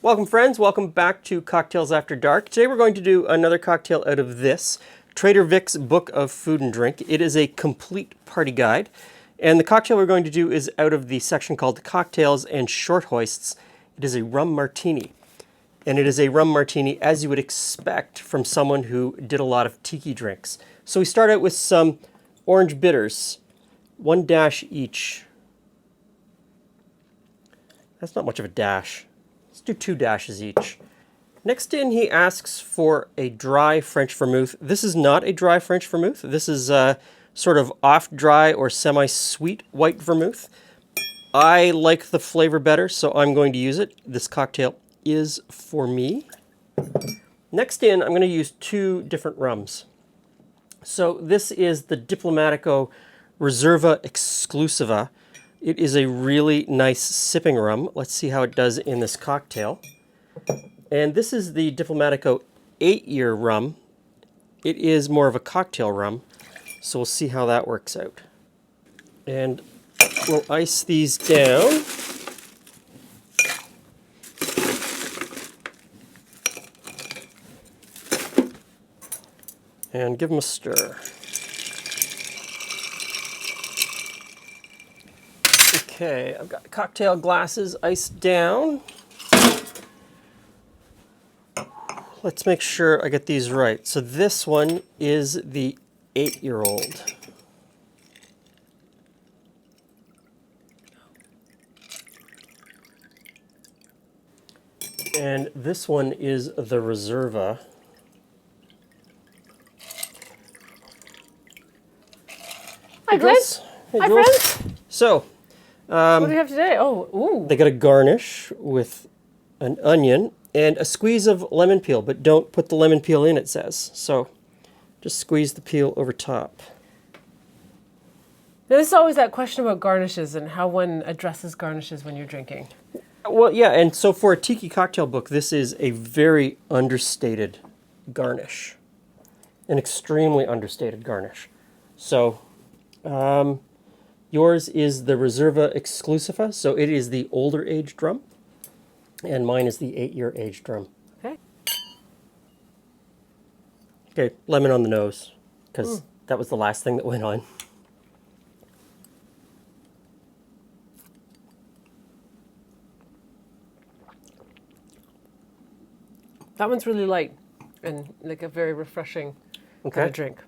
Welcome friends, welcome back to Cocktails After Dark. Today we're going to do another cocktail out of this, Trader Vic's Book of Food and Drink. It is a complete party guide, and the cocktail we're going to do is out of the section called Cocktails and Short Hoists. It is a rum martini, and it is a rum martini as you would expect from someone who did a lot of tiki drinks. So we start out with some orange bitters, 1 dash each. That's not much of a dash. Let's do 2 dashes each. Next in, he asks for a dry French vermouth. This is not a dry French vermouth. This is sort of off-dry or semi-sweet white vermouth. I like the flavor better, so I'm going to use it. This cocktail is for me. Next in, I'm going to use 2 different rums. So this is the Diplomatico Reserva Exclusiva. It is a really nice sipping rum. Let's see how it does in this cocktail. And this is the Diplomatico 8-year rum. It is more of a cocktail rum, so we'll see how that works out. And we'll ice these down. And give them a stir. Okay, I've got cocktail glasses iced down. Let's make sure I get these right. So this one is the 8-year-old. And this one is the Reserva. Hi, Glenn. Hi, friends. So, what do we have today? Oh, ooh. they got a garnish with an onion and a squeeze of lemon peel, but don't put the lemon peel in, it says. So, just squeeze the peel over top. Now, there's always that question about garnishes and how one addresses garnishes when you're drinking. Well, yeah, and so for a tiki cocktail book, this is a very understated garnish. An extremely understated garnish. So, yours is the Reserva Exclusiva, so it is the older aged rum, and mine is the 8-year aged rum. Okay. Okay, lemon on the nose, because that was the last thing that went on. That one's really light and like a very refreshing kind of drink.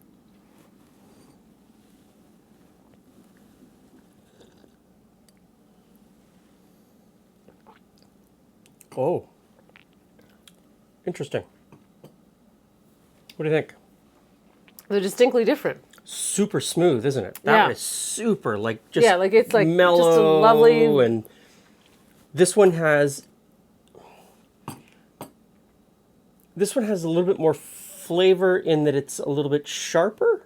Oh, interesting. What do you think? They're distinctly different. Super smooth, isn't it? That Yeah. one is super, like just Yeah, like it's like mellow, just a lovely. and this one has a little bit more flavor in that it's a little bit sharper,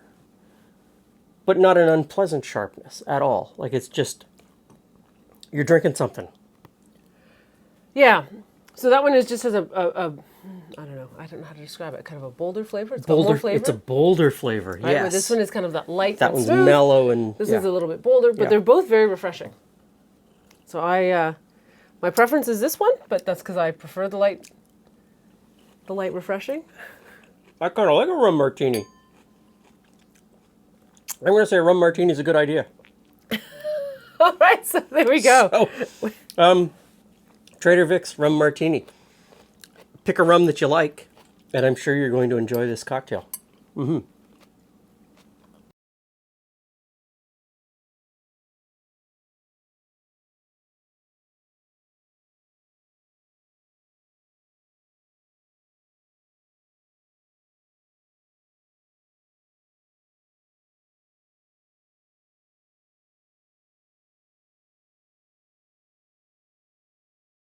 but not an unpleasant sharpness at all. Like it's just you're drinking something. Yeah. So that one is just has a I don't know how to describe it. Kind of a bolder flavor. It's got more flavor. It's a bolder flavor. Right? Yes. Where this one is kind of that light. That and one's smooth. mellow and This yeah. one's a little bit bolder, but Yeah. they're both very refreshing. So my preference is this one, but that's because I prefer the light refreshing. I kind of like a rum martini. I'm going to say a rum martini is a good idea. All right, so there we go. So, Trader Vic's rum martini. Pick a rum that you like, and I'm sure you're going to enjoy this cocktail.